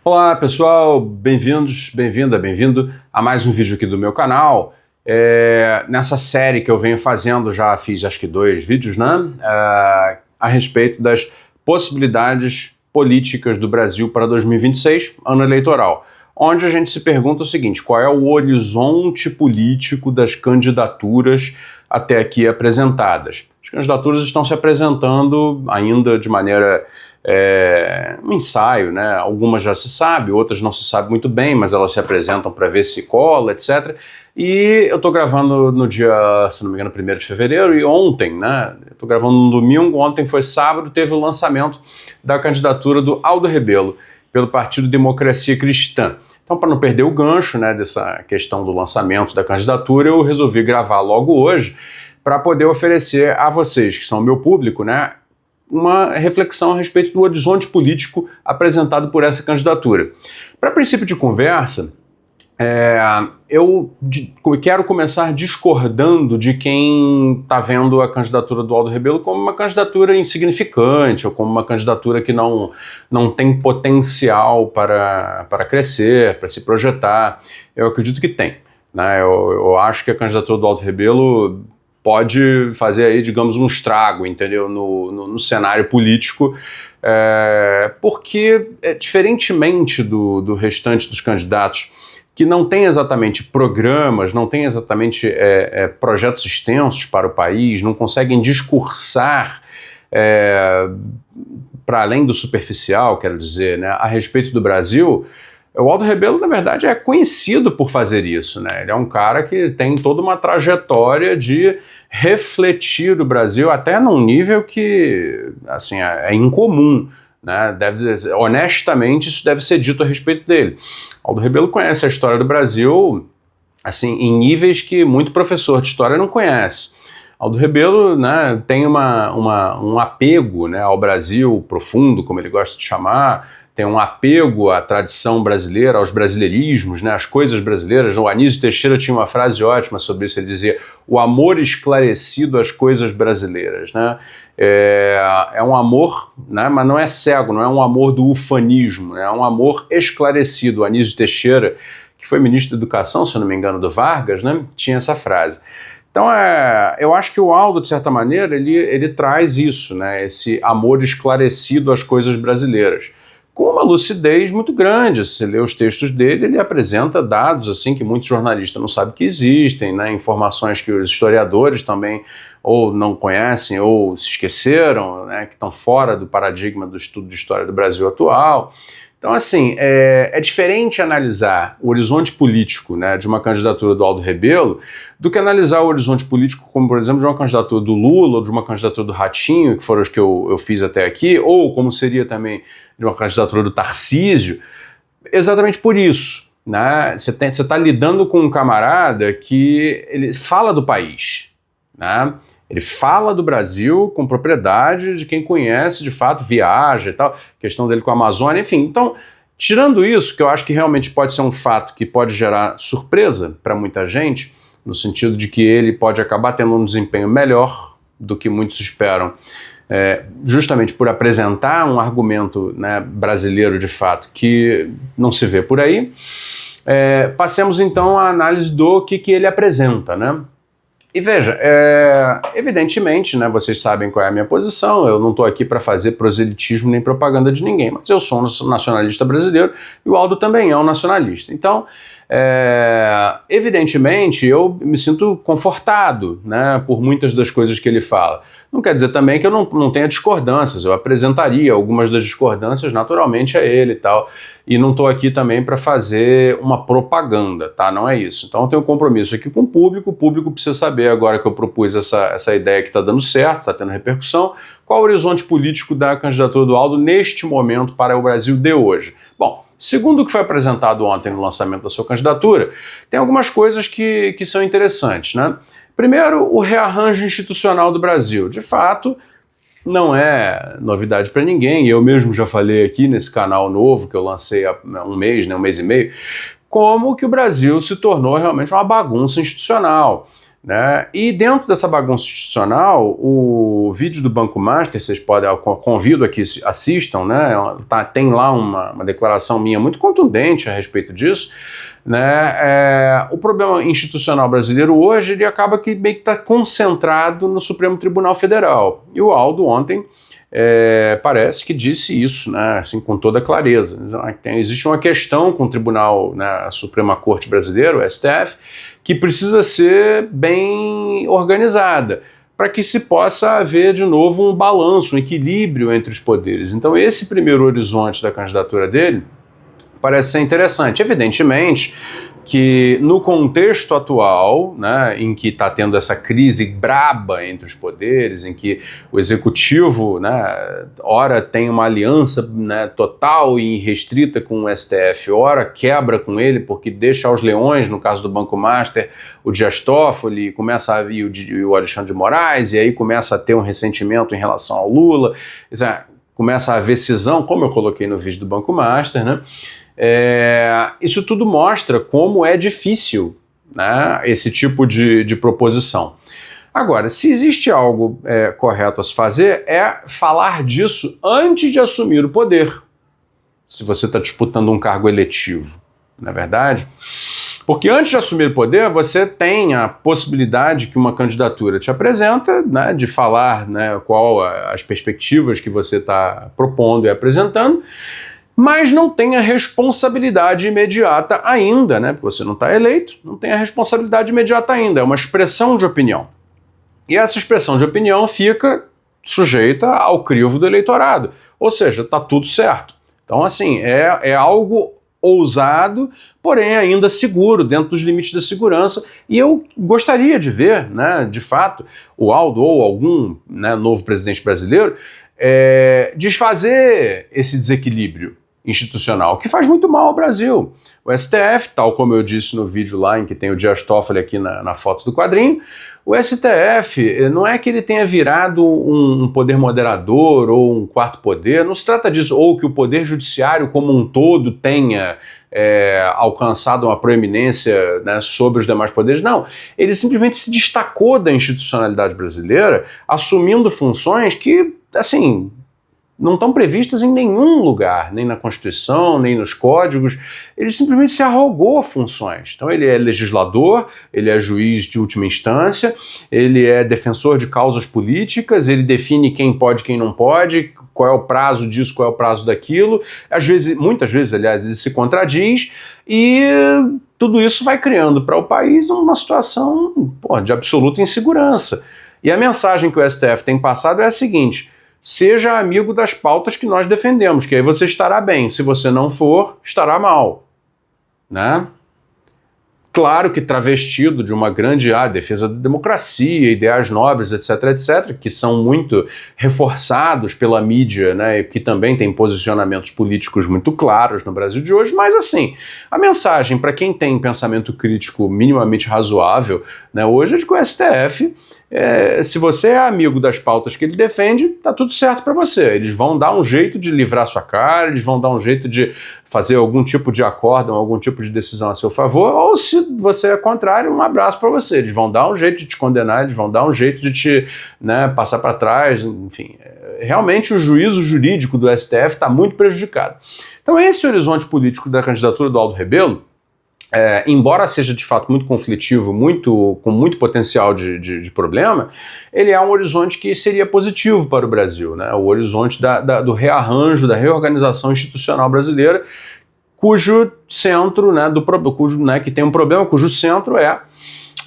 Olá pessoal, bem-vindos, bem-vindo a mais um vídeo aqui do meu canal. Nessa série que eu venho fazendo, já fiz acho que 2 vídeos, né? A respeito das possibilidades políticas do Brasil para 2026, ano eleitoral, onde a gente se pergunta o seguinte: qual é o horizonte político das candidaturas até aqui apresentadas? As candidaturas estão se apresentando ainda de maneira um ensaio, né? Algumas já se sabe, outras não se sabe muito bem, mas elas se apresentam para ver se cola, etc. E eu estou gravando no dia, se não me engano, 1º de fevereiro, e ontem, né? Eu estou gravando no domingo, ontem foi sábado, teve o lançamento da candidatura do Aldo Rebelo pelo Partido Democracia Cristã. Então, para não perder o gancho, né, dessa questão do lançamento da candidatura, eu resolvi gravar logo hoje para poder oferecer a vocês, que são o meu público, né, uma reflexão a respeito do horizonte político apresentado por essa candidatura. Para princípio de conversa, eu quero começar discordando de quem está vendo a candidatura do Aldo Rebelo como uma candidatura insignificante, ou como uma candidatura que não tem potencial para crescer, para se projetar. Eu acredito que tem, né? Eu acho que a candidatura do Aldo Rebelo pode fazer aí, digamos, um estrago, entendeu, no cenário político, porque, diferentemente do restante dos candidatos, que não tem exatamente programas, não tem exatamente projetos extensos para o país, não conseguem discursar para além do superficial, quero dizer, né, a respeito do Brasil. O Aldo Rebelo, na verdade, é conhecido por fazer isso, né? Ele é um cara que tem toda uma trajetória de refletir o Brasil até num nível que, assim, é incomum, né? Honestamente, isso deve ser dito a respeito dele. Aldo Rebelo conhece a história do Brasil, assim, em níveis que muito professor de história não conhece. Aldo Rebelo, né, tem um apego, né, ao Brasil profundo, como ele gosta de chamar, tem um apego à tradição brasileira, aos brasileirismos, né, às coisas brasileiras. O Anísio Teixeira tinha uma frase ótima sobre isso, ele dizia: o amor esclarecido às coisas brasileiras, né? É um amor, né, mas não é cego, não é um amor do ufanismo, é um amor esclarecido. O Anísio Teixeira, que foi ministro da Educação, se eu não me engano, do Vargas, né, tinha essa frase. Então, eu acho que o Aldo, de certa maneira, ele traz isso, né, esse amor esclarecido às coisas brasileiras, com uma lucidez muito grande. Se você lê os textos dele, ele apresenta dados assim que muitos jornalistas não sabem que existem, né, informações que os historiadores também ou não conhecem ou se esqueceram, né, que estão fora do paradigma do estudo de história do Brasil atual. Então, assim, é diferente analisar o horizonte político, né, de uma candidatura do Aldo Rebelo do que analisar o horizonte político, como, por exemplo, de uma candidatura do Lula ou de uma candidatura do Ratinho, que foram as que eu fiz até aqui, ou como seria também de uma candidatura do Tarcísio, exatamente por isso, né? Você está lidando com um camarada que ele fala do país, né? Ele fala do Brasil com propriedade de quem conhece, de fato, viaja e tal, questão dele com a Amazônia, enfim. Então, tirando isso, que eu acho que realmente pode ser um fato que pode gerar surpresa para muita gente, no sentido de que ele pode acabar tendo um desempenho melhor do que muitos esperam, justamente por apresentar um argumento, né, brasileiro de fato que não se vê por aí. Passemos então à análise do que ele apresenta, né? E veja, evidentemente, né, vocês sabem qual é a minha posição, eu não estou aqui para fazer proselitismo nem propaganda de ninguém, mas eu sou um nacionalista brasileiro e o Aldo também é um nacionalista. Então, evidentemente, eu me sinto confortado, né, por muitas das coisas que ele fala. Não quer dizer também que eu não tenha discordâncias, eu apresentaria algumas das discordâncias naturalmente a ele e tal, e não estou aqui também para fazer uma propaganda, tá? Não é isso. Então eu tenho um compromisso aqui com o público precisa saber, agora que eu propus essa ideia que está dando certo, está tendo repercussão, qual o horizonte político da candidatura do Aldo neste momento para o Brasil de hoje. Bom, segundo o que foi apresentado ontem no lançamento da sua candidatura, tem algumas coisas que são interessantes, né? Primeiro, o rearranjo institucional do Brasil. De fato, não é novidade para ninguém, eu mesmo já falei aqui nesse canal novo que eu lancei há um mês e meio, como que o Brasil se tornou realmente uma bagunça institucional. né? E dentro dessa bagunça institucional, o vídeo do Banco Master, vocês podem, eu convido aqui, assistam, né? Tem lá uma declaração minha muito contundente a respeito disso, né? O problema institucional brasileiro hoje, ele acaba que meio que está concentrado no Supremo Tribunal Federal. E o Aldo ontem parece que disse isso, né, assim, com toda clareza. Existe uma questão com o Tribunal, né, a Suprema Corte Brasileira, o STF, que precisa ser bem organizada, para que se possa haver de novo um balanço, um equilíbrio entre os poderes. Então esse primeiro horizonte da candidatura dele parece ser interessante. Evidentemente que no contexto atual, né, em que está tendo essa crise braba entre os poderes, em que o executivo, né, ora tem uma aliança, né, total e restrita com o STF, ora quebra com ele porque deixa aos leões, no caso do Banco Master, o Dias Toffoli, começa a vir o Alexandre de Moraes, e aí começa a ter um ressentimento em relação ao Lula, começa a haver cisão, como eu coloquei no vídeo do Banco Master, né? Isso tudo mostra como é difícil, né, esse tipo de proposição. Agora, se existe algo correto a se fazer, é falar disso antes de assumir o poder, se você está disputando um cargo eletivo, não é verdade? Porque antes de assumir o poder, você tem a possibilidade que uma candidatura te apresenta, né, de falar, né, qual as perspectivas que você está propondo e apresentando, mas não tem a responsabilidade imediata ainda, né? Porque você não está eleito, não tem a responsabilidade imediata ainda, é uma expressão de opinião. E essa expressão de opinião fica sujeita ao crivo do eleitorado, ou seja, está tudo certo. Então, assim, é algo ousado, porém ainda seguro, dentro dos limites da segurança, e eu gostaria de ver, né, de fato, o Aldo ou algum, né, novo presidente brasileiro desfazer esse desequilíbrio institucional, que faz muito mal ao Brasil. O STF, tal como eu disse no vídeo lá em que tem o Dias Toffoli aqui na foto do quadrinho, o STF não é que ele tenha virado um poder moderador ou um quarto poder, não se trata disso, ou que o poder judiciário como um todo tenha alcançado uma proeminência, né, sobre os demais poderes, não. Ele simplesmente se destacou da institucionalidade brasileira, assumindo funções que, assim, não estão previstas em nenhum lugar, nem na Constituição, nem nos códigos. Ele simplesmente se arrogou funções. Então ele é legislador, ele é juiz de última instância, ele é defensor de causas políticas, ele define quem pode e quem não pode, qual é o prazo disso, qual é o prazo daquilo. Às vezes, muitas vezes, aliás, ele se contradiz e tudo isso vai criando para o país uma situação, de absoluta insegurança. E a mensagem que o STF tem passado é a seguinte: seja amigo das pautas que nós defendemos, que aí você estará bem. Se você não for, estará mal, né? Claro que travestido de uma grande defesa da democracia, ideais nobres, etc., etc., que são muito reforçados pela mídia, né, e que também tem posicionamentos políticos muito claros no Brasil de hoje, mas assim, a mensagem para quem tem pensamento crítico minimamente razoável, né, hoje é de que o STF, se você é amigo das pautas que ele defende, tá tudo certo para você. Eles vão dar um jeito de livrar sua cara, eles vão dar um jeito de fazer algum tipo de acórdão, algum tipo de decisão a seu favor, ou se você é contrário, um abraço para você. Eles vão dar um jeito de te condenar, eles vão dar um jeito de te, né, passar para trás, enfim. Realmente o juízo jurídico do STF está muito prejudicado. Então esse horizonte político da candidatura do Aldo Rebelo, embora seja de fato muito conflitivo, com muito potencial de problema, ele é um horizonte que seria positivo para o Brasil, né? O horizonte do rearranjo, da reorganização institucional brasileira, cujo centro, né, que tem um problema, cujo centro é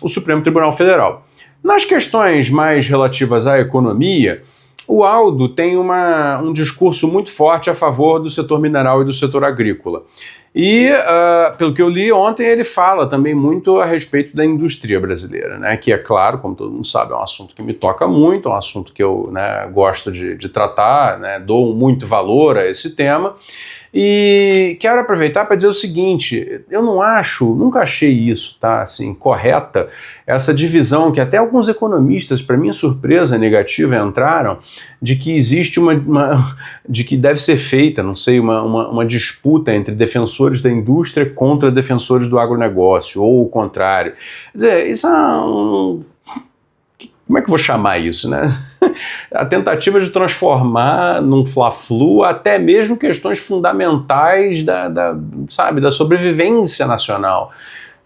o Supremo Tribunal Federal. Nas questões mais relativas à economia, o Aldo tem um discurso muito forte a favor do setor mineral e do setor agrícola. E, pelo que eu li ontem, ele fala também muito a respeito da indústria brasileira, né? Que é claro, como todo mundo sabe, é um assunto que me toca muito, é um assunto que eu, né, gosto de tratar, né, dou muito valor a esse tema. E quero aproveitar para dizer o seguinte: eu nunca achei isso, tá, assim, correta, essa divisão que até alguns economistas, para minha surpresa negativa, entraram, de que existe de que deve ser feita, não sei, uma disputa entre defensores da indústria contra defensores do agronegócio, ou o contrário. Quer dizer, isso é como é que eu vou chamar isso, né? A tentativa de transformar num fla-flu até mesmo questões fundamentais da sobrevivência nacional.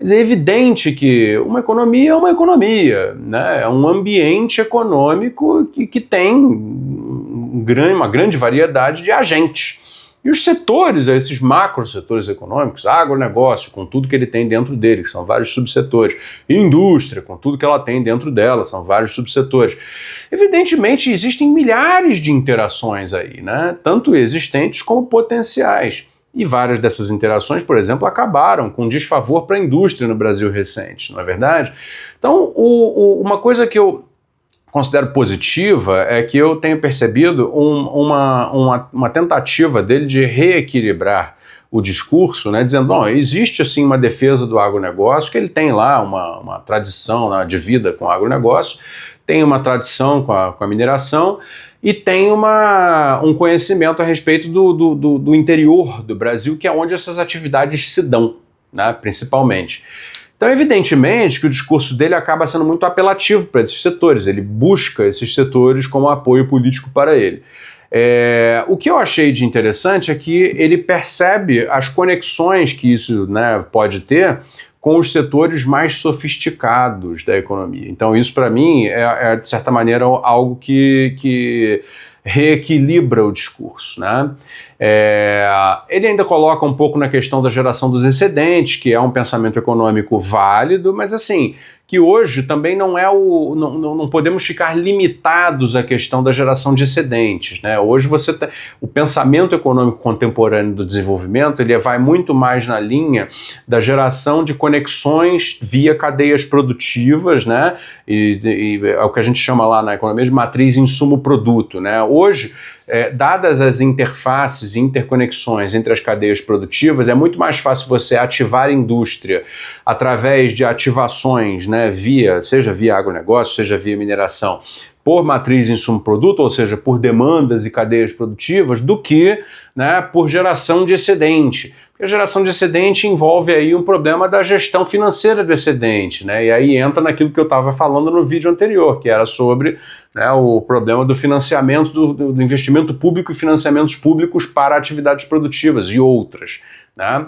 É evidente que uma economia é uma economia, né? É um ambiente econômico que tem uma grande variedade de agentes. E os setores, esses macro setores econômicos, agronegócio, com tudo que ele tem dentro dele, que são vários subsetores, indústria, com tudo que ela tem dentro dela, são vários subsetores. Evidentemente, existem milhares de interações aí, né? Tanto existentes como potenciais. E várias dessas interações, por exemplo, acabaram com desfavor para a indústria no Brasil recente, não é verdade? Então, uma coisa que eu considero positiva é que eu tenho percebido uma tentativa dele de reequilibrar o discurso, né, dizendo, bom, existe assim uma defesa do agronegócio, que ele tem lá uma tradição, né, de vida com o agronegócio, tem uma tradição com a mineração, e tem um conhecimento a respeito do interior do Brasil, que é onde essas atividades se dão, né, principalmente. Então, evidentemente, que o discurso dele acaba sendo muito apelativo para esses setores, ele busca esses setores como apoio político para ele. O que eu achei de interessante é que ele percebe as conexões que isso, né, pode ter com os setores mais sofisticados da economia. Então, isso, para mim, de certa maneira, algo que reequilibra o discurso, né? Ele ainda coloca um pouco na questão da geração dos excedentes, que é um pensamento econômico válido, mas assim, que hoje também não podemos ficar limitados à questão da geração de excedentes, né? Hoje o pensamento econômico contemporâneo do desenvolvimento, ele vai muito mais na linha da geração de conexões via cadeias produtivas, né? E é o que a gente chama lá na economia de matriz insumo-produto, né? Hoje, dadas as interfaces e interconexões entre as cadeias produtivas, é muito mais fácil você ativar a indústria através de ativações, né, seja via agronegócio, seja via mineração, por matriz insumo-produto, ou seja, por demandas e cadeias produtivas, do que, né, por geração de excedente. Porque a geração de excedente envolve aí um problema da gestão financeira do excedente, né? E aí entra naquilo que eu estava falando no vídeo anterior, que era sobre, né, o problema do financiamento, do investimento público e financiamentos públicos para atividades produtivas e outras, né?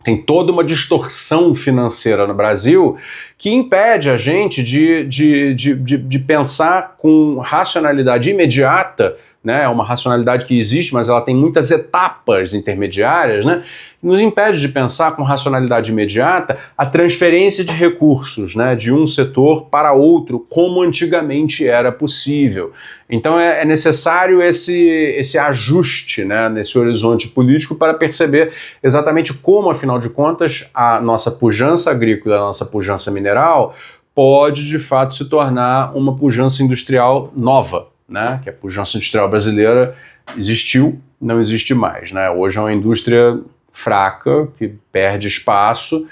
Tem toda uma distorção financeira no Brasil que impede a gente de pensar com racionalidade imediata, né? É uma racionalidade que existe, mas ela tem muitas etapas intermediárias, né? Nos impede de pensar com racionalidade imediata a transferência de recursos, né, de um setor para outro, como antigamente era possível. Então é necessário esse ajuste, né, nesse horizonte político para perceber exatamente como, afinal de contas, a nossa pujança agrícola, a nossa pujança mineral pode, de fato, se tornar uma pujança industrial nova, né, que a pujança industrial brasileira existiu, não existe mais, né? Hoje é uma indústria fraca, que perde espaço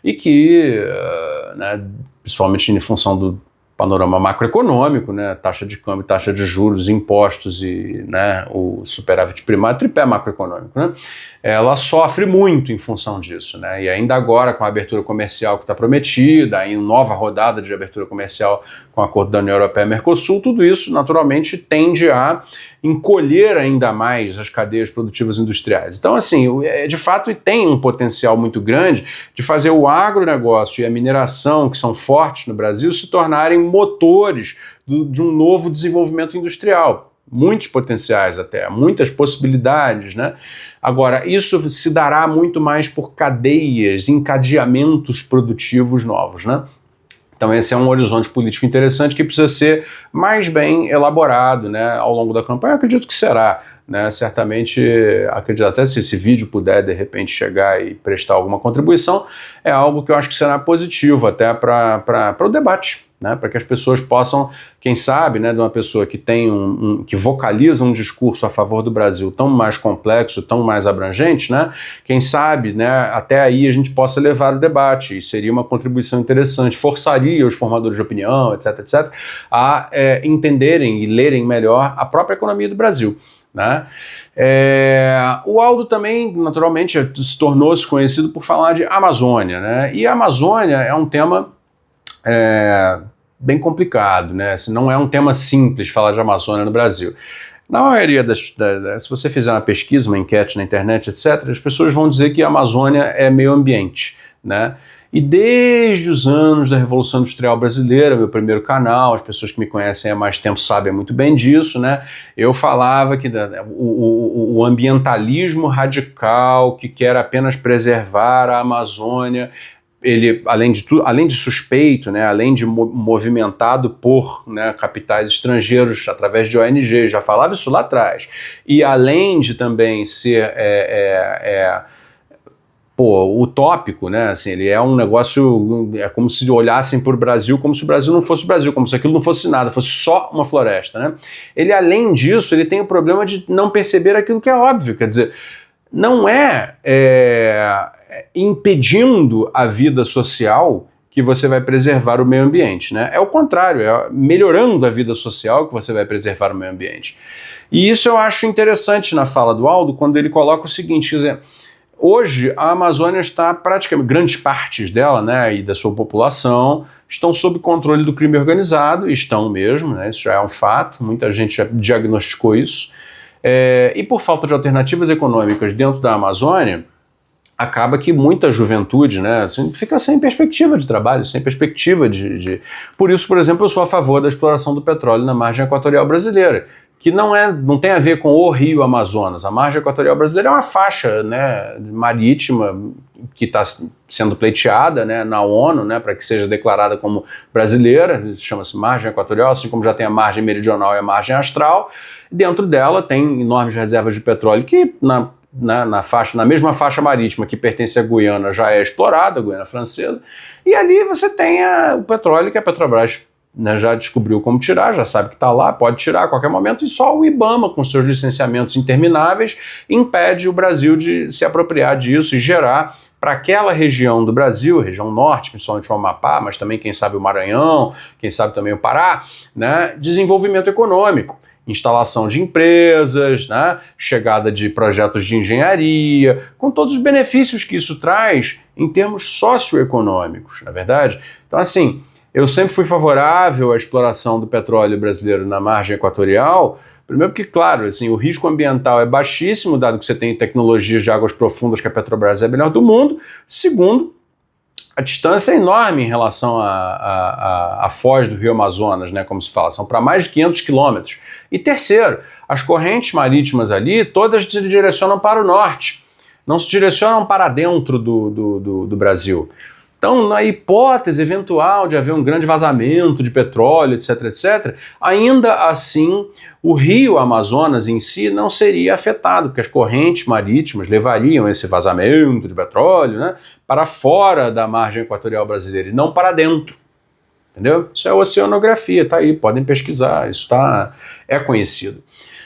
e que, né, principalmente em função do panorama macroeconômico, né, taxa de câmbio, taxa de juros, impostos e, né, o superávit primário, tripé macroeconômico, né, ela sofre muito em função disso, né, e ainda agora com a abertura comercial que está prometida, em nova rodada de abertura comercial com o acordo da União Europeia e Mercosul, tudo isso naturalmente tende a encolher ainda mais as cadeias produtivas industriais. Então, assim, de fato tem um potencial muito grande de fazer o agronegócio e a mineração, que são fortes no Brasil, se tornarem motores de um novo desenvolvimento industrial. Muitos potenciais até, muitas possibilidades, né? Agora, isso se dará muito mais por cadeias, encadeamentos produtivos novos, né? Então esse é um horizonte político interessante que precisa ser mais bem elaborado, né, ao longo da campanha. Eu acredito que será, né, certamente, acredito até se esse vídeo puder de repente chegar e prestar alguma contribuição, é algo que eu acho que será positivo até para o debate, né, para que as pessoas possam, quem sabe, né, de uma pessoa que tem que vocaliza um discurso a favor do Brasil tão mais complexo, tão mais abrangente, né, quem sabe, né, até aí a gente possa levar o debate, e seria uma contribuição interessante, forçaria os formadores de opinião, etc., a entenderem e lerem melhor a própria economia do Brasil, né. O Aldo também, naturalmente, se conhecido por falar de Amazônia, né, e a Amazônia é um tema bem complicado, né? Assim, não é um tema simples falar de Amazônia no Brasil. Na maioria se você fizer uma pesquisa, uma enquete na internet, etc., as pessoas vão dizer que a Amazônia é meio ambiente, né? E desde os anos da Revolução Industrial Brasileira, meu primeiro canal, as pessoas que me conhecem há mais tempo sabem muito bem disso, né? Eu falava que o ambientalismo radical que quer apenas preservar a Amazônia, ele, além de suspeito, né, além de movimentado por, né, capitais estrangeiros através de ONG, já falava isso lá atrás, e além de também ser utópico, né? Assim, ele é um negócio, é como se olhassem para o Brasil como se o Brasil não fosse o Brasil, como se aquilo não fosse nada, fosse só uma floresta, né? Ele, além disso, ele tem o problema de não perceber aquilo que é óbvio, quer dizer, não impedindo a vida social que você vai preservar o meio ambiente, né? É o contrário, é melhorando a vida social que você vai preservar o meio ambiente. E isso eu acho interessante na fala do Aldo, quando ele coloca o seguinte, quer dizer, hoje, a Amazônia está praticamente, grandes partes dela, né, e da sua população, estão sob controle do crime organizado, estão mesmo, né, isso já é um fato, muita gente já diagnosticou isso, e por falta de alternativas econômicas dentro da Amazônia, acaba que muita juventude, né, assim, fica sem perspectiva de trabalho, sem perspectiva Por isso, por exemplo, eu sou a favor da exploração do petróleo na margem equatorial brasileira, que não tem a ver com o Rio Amazonas. A margem equatorial brasileira é uma faixa, né, marítima que está sendo pleiteada, né, na ONU, né, para que seja declarada como brasileira, chama-se margem equatorial, assim como já tem a margem meridional e a margem astral. Dentro dela tem enormes reservas de petróleo que na mesma faixa marítima que pertence à Guiana já é explorada, a Guiana Francesa, e ali você tem o petróleo que a Petrobras, né, já descobriu como tirar, já sabe que está lá, pode tirar a qualquer momento, e só o IBAMA, com seus licenciamentos intermináveis, impede o Brasil de se apropriar disso e gerar para aquela região do Brasil, região norte, principalmente o Amapá, mas também, quem sabe, o Maranhão, quem sabe também o Pará, né, desenvolvimento econômico. Instalação de empresas, né, chegada de projetos de engenharia, com todos os benefícios que isso traz em termos socioeconômicos, na verdade. Então, assim, eu sempre fui favorável à exploração do petróleo brasileiro na margem equatorial, primeiro porque, claro, assim, o risco ambiental é baixíssimo, dado que você tem tecnologias de águas profundas que a Petrobras é a melhor do mundo. Segundo, a distância é enorme em relação à foz do Rio Amazonas, né, como se fala, são para mais de 500 quilômetros. E terceiro, as correntes marítimas ali todas se direcionam para o norte, não se direcionam para dentro do Brasil. Então, na hipótese eventual de haver um grande vazamento de petróleo, etc., etc., ainda assim o rio Amazonas em si não seria afetado, porque as correntes marítimas levariam esse vazamento de petróleo, né, para fora da margem equatorial brasileira e não para dentro. Entendeu? Isso é oceanografia, tá aí, podem pesquisar, isso é conhecido.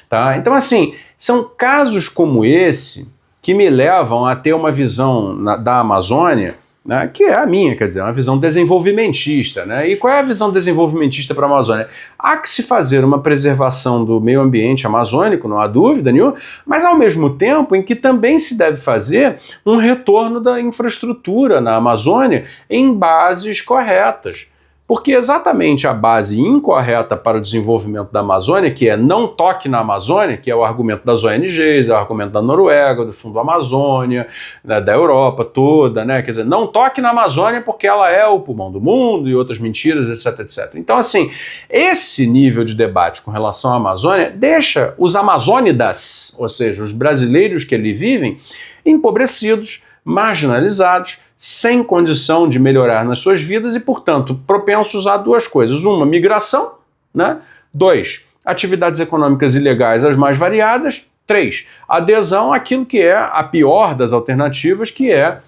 Tá? Então, assim, são casos como esse que me levam a ter uma visão da Amazônia, né, que é a minha, quer dizer, uma visão desenvolvimentista. Né? E qual é a visão desenvolvimentista para a Amazônia? Há que se fazer uma preservação do meio ambiente amazônico, não há dúvida nenhuma, mas ao mesmo tempo em que também se deve fazer um retorno da infraestrutura na Amazônia em bases corretas. Porque exatamente a base incorreta para o desenvolvimento da Amazônia, que é não toque na Amazônia, que é o argumento das ONGs, é o argumento da Noruega, do Fundo Amazônia, da Europa toda, né? Quer dizer, não toque na Amazônia porque ela é o pulmão do mundo e outras mentiras, etc, etc. Então, assim, esse nível de debate com relação à Amazônia deixa os amazônidas, ou seja, os brasileiros que ali vivem, empobrecidos, marginalizados, sem condição de melhorar nas suas vidas e, portanto, propensos a duas coisas. Uma, migração, né? 2, atividades econômicas ilegais as mais variadas. 3, adesão àquilo que é a pior das alternativas, que é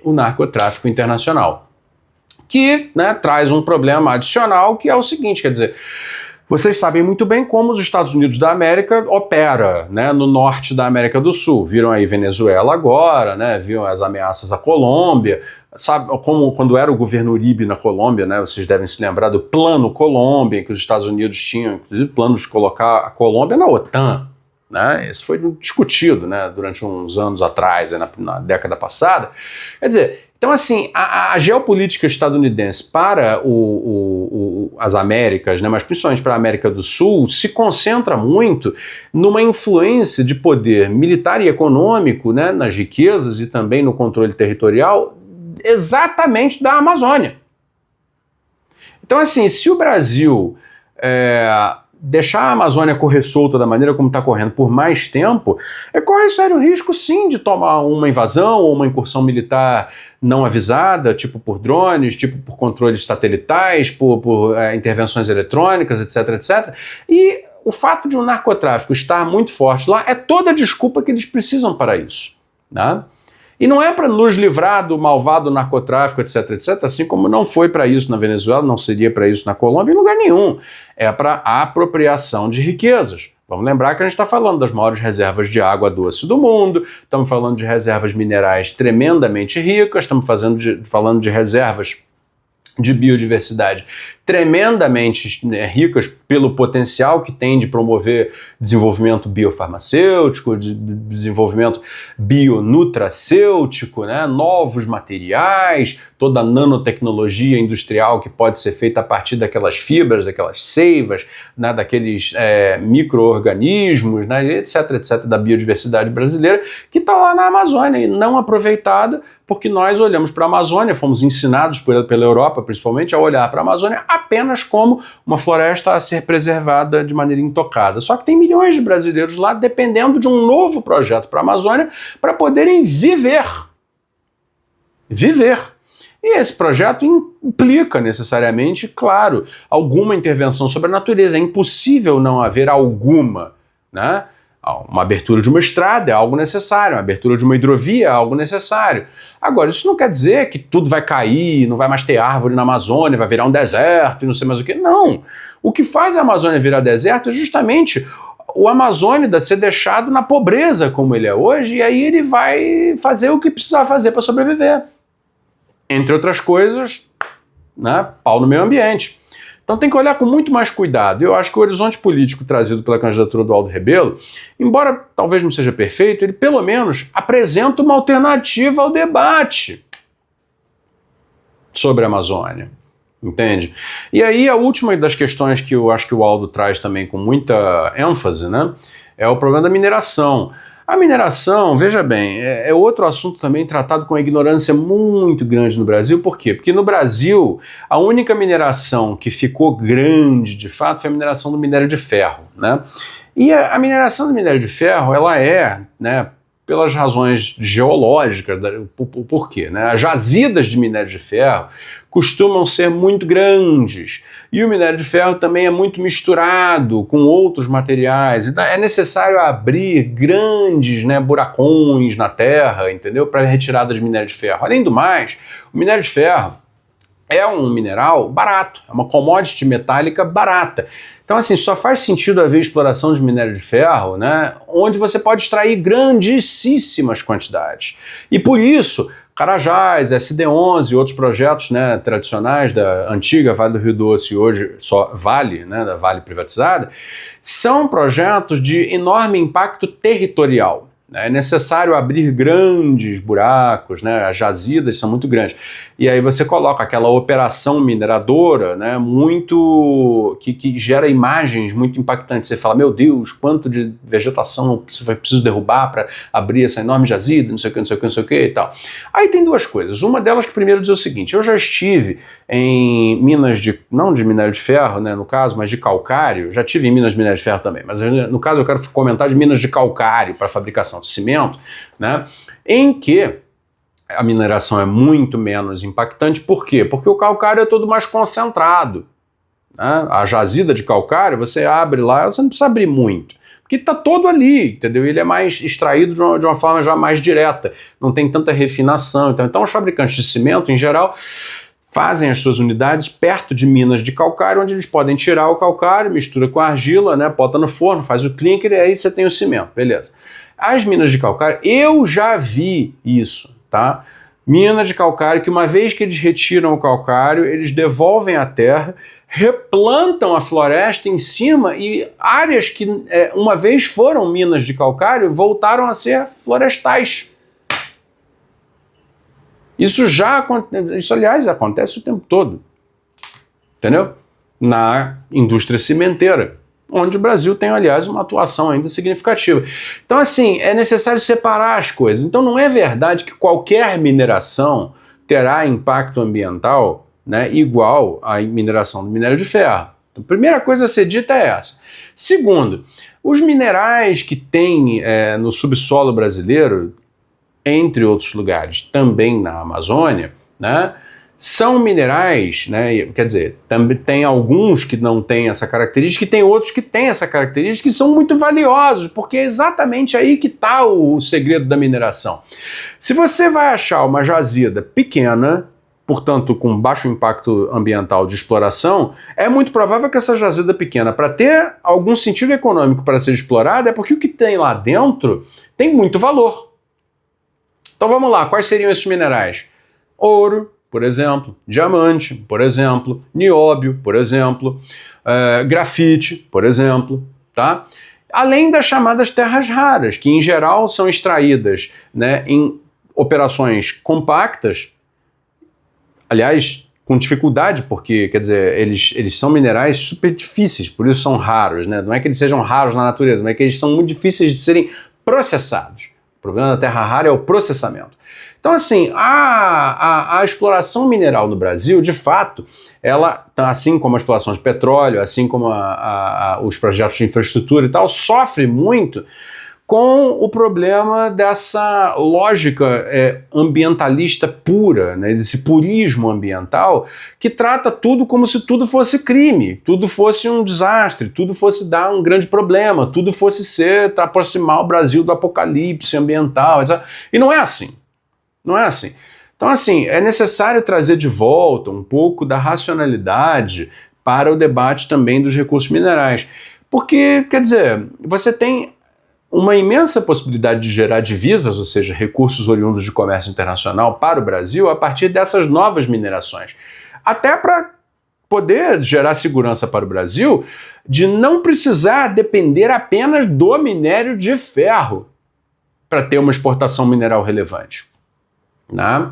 o narcotráfico internacional. Que, né, traz um problema adicional, que é o seguinte, quer dizer, vocês sabem muito bem como os Estados Unidos da América opera, né, no norte da América do Sul. Viram aí Venezuela agora, né, viram as ameaças à Colômbia. Sabe como quando era o governo Uribe na Colômbia, né, vocês devem se lembrar do Plano Colômbia, em que os Estados Unidos tinham, inclusive, planos de colocar a Colômbia na OTAN. né? Isso foi discutido, né, durante uns anos atrás, na década passada. Quer dizer, então assim, a geopolítica estadunidense para as Américas, né, mas principalmente para a América do Sul, se concentra muito numa influência de poder militar e econômico, né, nas riquezas e também no controle territorial exatamente da Amazônia. Então assim, se o Brasil deixar a Amazônia correr solta da maneira como está correndo por mais tempo, corre sério risco sim de tomar uma invasão ou uma incursão militar não avisada, tipo por drones, tipo por controles satelitais, por intervenções eletrônicas, etc, etc. E o fato de o narcotráfico estar muito forte lá é toda a desculpa que eles precisam para isso, né? E não é para nos livrar do malvado narcotráfico, etc, etc, assim como não foi para isso na Venezuela, não seria para isso na Colômbia, em lugar nenhum. É para a apropriação de riquezas. Vamos lembrar que a gente está falando das maiores reservas de água doce do mundo, estamos falando de reservas minerais tremendamente ricas, estamos falando de reservas de biodiversidade tremendamente ricas pelo potencial que tem de promover desenvolvimento biofarmacêutico, de desenvolvimento bionutracêutico, né? Novos materiais, toda a nanotecnologia industrial que pode ser feita a partir daquelas fibras, daquelas seivas, né? Daqueles micro-organismos, né? etc, etc, da biodiversidade brasileira, que está lá na Amazônia e não aproveitada, porque nós olhamos para a Amazônia, fomos ensinados pela Europa, principalmente, a olhar para a Amazônia apenas como uma floresta a ser preservada de maneira intocada. Só que tem milhões de brasileiros lá dependendo de um novo projeto para a Amazônia para poderem viver. Viver. E esse projeto implica necessariamente, claro, alguma intervenção sobre a natureza. É impossível não haver alguma, né? Uma abertura de uma estrada é algo necessário, uma abertura de uma hidrovia é algo necessário. Agora, isso não quer dizer que tudo vai cair, não vai mais ter árvore na Amazônia, vai virar um deserto e não sei mais o que. Não! O que faz a Amazônia virar deserto é justamente o Amazônida ser deixado na pobreza como ele é hoje, e aí ele vai fazer o que precisar fazer para sobreviver. Entre outras coisas, né, pau no meio ambiente. Então tem que olhar com muito mais cuidado. Eu acho que o horizonte político trazido pela candidatura do Aldo Rebelo, embora talvez não seja perfeito, ele pelo menos apresenta uma alternativa ao debate sobre a Amazônia. Entende? E aí a última das questões que eu acho que o Aldo traz também com muita ênfase, né, é o problema da mineração. A mineração, veja bem, é outro assunto também tratado com a ignorância muito grande no Brasil. Por quê? Porque no Brasil, a única mineração que ficou grande, de fato, foi a mineração do minério de ferro, né? E a mineração do minério de ferro, ela né, pelas razões geológicas, por quê? Né? As jazidas de minério de ferro costumam ser muito grandes, e o minério de ferro também é muito misturado com outros materiais, então é necessário abrir grandes, né, buracões na terra, entendeu? Para retirada de minério de ferro. Além do mais, o minério de ferro é um mineral barato, é uma commodity metálica barata. Então, assim, só faz sentido haver exploração de minério de ferro, né, onde você pode extrair grandíssimas quantidades. E por isso, Carajás, SD11 e outros projetos, né, tradicionais da antiga Vale do Rio Doce e hoje só Vale, né, da Vale privatizada, são projetos de enorme impacto territorial. É necessário abrir grandes buracos, né? As jazidas são muito grandes. E aí você coloca aquela operação mineradora, né, muito que gera imagens muito impactantes. Você fala, meu Deus, quanto de vegetação você vai preciso derrubar para abrir essa enorme jazida, não sei o que, não sei o que, não sei o que e tal. Aí tem duas coisas. Uma delas que primeiro diz o seguinte, eu já estive em minas não de minério de ferro, né, no caso, mas de calcário. Já tive em minas de minério de ferro também, mas no caso eu quero comentar de minas de calcário para fabricação de cimento, né, em que a mineração é muito menos impactante. Por quê? Porque o calcário é todo mais concentrado, né? A jazida de calcário, você abre lá, você não precisa abrir muito, porque está todo ali, entendeu? Ele é mais extraído de uma forma já mais direta, não tem tanta refinação. Então os fabricantes de cimento, em geral, fazem as suas unidades perto de minas de calcário, onde eles podem tirar o calcário, mistura com a argila, né, bota no forno, faz o clinker e aí você tem o cimento, beleza. As minas de calcário, eu já vi isso, tá? Mina de calcário que uma vez que eles retiram o calcário, eles devolvem à terra, replantam a floresta em cima e áreas que uma vez foram minas de calcário voltaram a ser florestais. Isso aliás, acontece o tempo todo, entendeu? Na indústria cimenteira, onde o Brasil tem, aliás, uma atuação ainda significativa. Então, assim, é necessário separar as coisas. Então, não é verdade que qualquer mineração terá impacto ambiental, né, igual à mineração do minério de ferro. Então, a primeira coisa a ser dita é essa. Segundo, os minerais que tem no subsolo brasileiro, entre outros lugares, também na Amazônia, né, são minerais, né, quer dizer, também tem alguns que não têm essa característica e tem outros que têm essa característica e são muito valiosos, porque é exatamente aí que está o segredo da mineração. Se você vai achar uma jazida pequena, portanto com baixo impacto ambiental de exploração, é muito provável que essa jazida pequena, para ter algum sentido econômico para ser explorada, é porque o que tem lá dentro tem muito valor. Então vamos lá, quais seriam esses minerais? Ouro, por exemplo, diamante, por exemplo, nióbio, por exemplo, grafite, por exemplo, tá? Além das chamadas terras raras, que em geral são extraídas, né, em operações compactas, aliás, com dificuldade, porque, quer dizer, eles são minerais super difíceis, por isso são raros, né? Não é que eles sejam raros na natureza, mas é que eles são muito difíceis de serem processados. O problema da terra rara é o processamento. Então, assim, a exploração mineral no Brasil, de fato, ela, assim como a exploração de petróleo, assim como os projetos de infraestrutura e tal, sofre muito com o problema dessa lógica ambientalista pura, né, desse purismo ambiental, que trata tudo como se tudo fosse crime, tudo fosse um desastre, tudo fosse dar um grande problema, tudo fosse aproximar o Brasil do apocalipse ambiental, etc. E não é assim. Não é assim. Então, assim, é necessário trazer de volta um pouco da racionalidade para o debate também dos recursos minerais. Porque, quer dizer, você tem uma imensa possibilidade de gerar divisas, ou seja, recursos oriundos de comércio internacional para o Brasil a partir dessas novas minerações. Até para poder gerar segurança para o Brasil de não precisar depender apenas do minério de ferro para ter uma exportação mineral relevante. Né?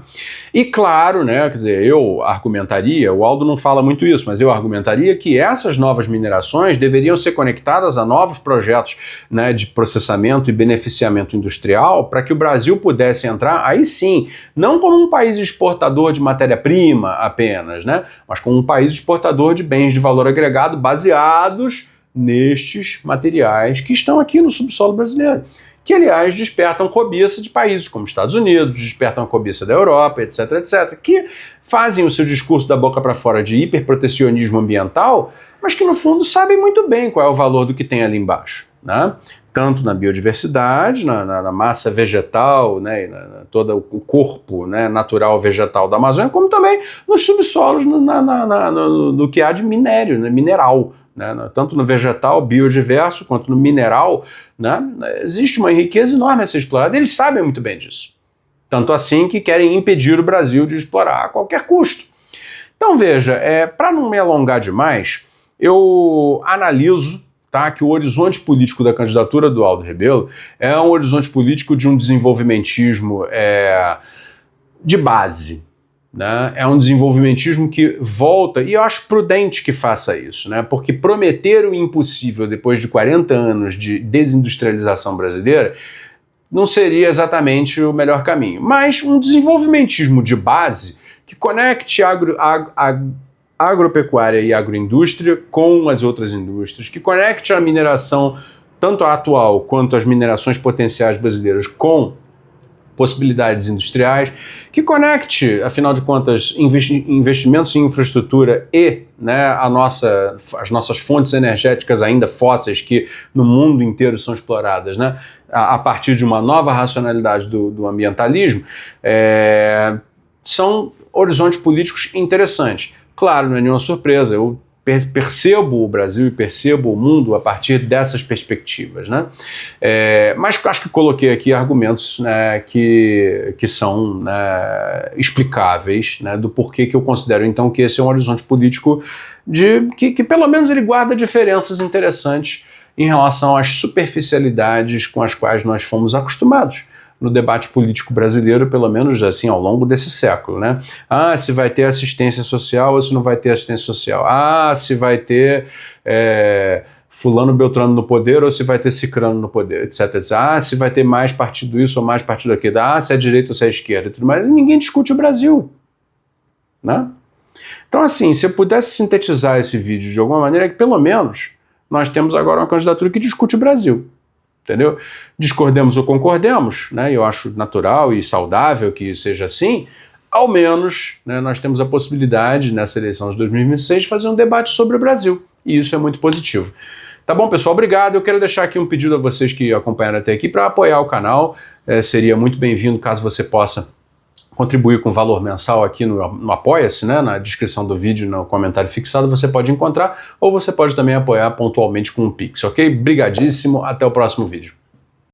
E claro, né, quer dizer, eu argumentaria, o Aldo não fala muito isso, mas eu argumentaria que essas novas minerações deveriam ser conectadas a novos projetos, né, de processamento e beneficiamento industrial para que o Brasil pudesse entrar, aí sim, não como um país exportador de matéria-prima apenas, né, mas como um país exportador de bens de valor agregado baseados nestes materiais que estão aqui no subsolo brasileiro, que, aliás, despertam cobiça de países como Estados Unidos, despertam a cobiça da Europa, etc., etc., que fazem o seu discurso da boca para fora de hiperprotecionismo ambiental, mas que, no fundo, sabem muito bem qual é o valor do que tem ali embaixo, né? Tanto na biodiversidade, na massa vegetal, né, todo o corpo, né, natural vegetal da Amazônia, como também nos subsolos, no que há de minério, né, mineral. Né, tanto no vegetal biodiverso quanto no mineral, né, existe uma riqueza enorme a ser explorada. Eles sabem muito bem disso. Tanto assim que querem impedir o Brasil de explorar a qualquer custo. Então veja, para não me alongar demais, eu analiso, tá, que o horizonte político da candidatura do Aldo Rebelo é um horizonte político de um desenvolvimentismo de base. Né? É um desenvolvimentismo que volta, e eu acho prudente que faça isso, né? Porque prometer o impossível depois de 40 anos de desindustrialização brasileira não seria exatamente o melhor caminho. Mas um desenvolvimentismo de base que conecte agropecuária e agroindústria com as outras indústrias, que conecte a mineração, tanto a atual quanto as minerações potenciais brasileiras, com possibilidades industriais, que conecte, afinal de contas, investimentos em infraestrutura e, né, as nossas fontes energéticas ainda fósseis que no mundo inteiro são exploradas, né, a partir de uma nova racionalidade do ambientalismo, são horizontes políticos interessantes. Claro, não é nenhuma surpresa, eu percebo o Brasil e percebo o mundo a partir dessas perspectivas, né? Mas acho que coloquei aqui argumentos, né, que são, né, explicáveis, né, do porquê que eu considero então que esse é um horizonte político que pelo menos ele guarda diferenças interessantes em relação às superficialidades com as quais nós fomos acostumados no debate político brasileiro, pelo menos assim, ao longo desse século, né? Ah, se vai ter assistência social ou se não vai ter assistência social. Ah, se vai ter fulano Beltrano no poder ou se vai ter cicrano no poder, etc, etc. Ah, se vai ter mais partido isso ou mais partido aquilo. Ah, se é direita ou se é esquerda e tudo mais. E ninguém discute o Brasil, né? Então, assim, se eu pudesse sintetizar esse vídeo de alguma maneira, é que pelo menos nós temos agora uma candidatura que discute o Brasil. Entendeu? Discordemos ou concordemos, né? Eu acho natural e saudável que seja assim. Ao menos, né, nós temos a possibilidade, nessa eleição de 2026, de fazer um debate sobre o Brasil. E isso é muito positivo. Tá bom, pessoal? Obrigado. Eu quero deixar aqui um pedido a vocês que acompanharam até aqui para apoiar o canal. Seria muito bem-vindo caso você possa contribuir com valor mensal aqui no Apoia-se, né? Na descrição do vídeo, no comentário fixado, você pode encontrar, ou você pode também apoiar pontualmente com um Pix, ok? Brigadíssimo, até o próximo vídeo.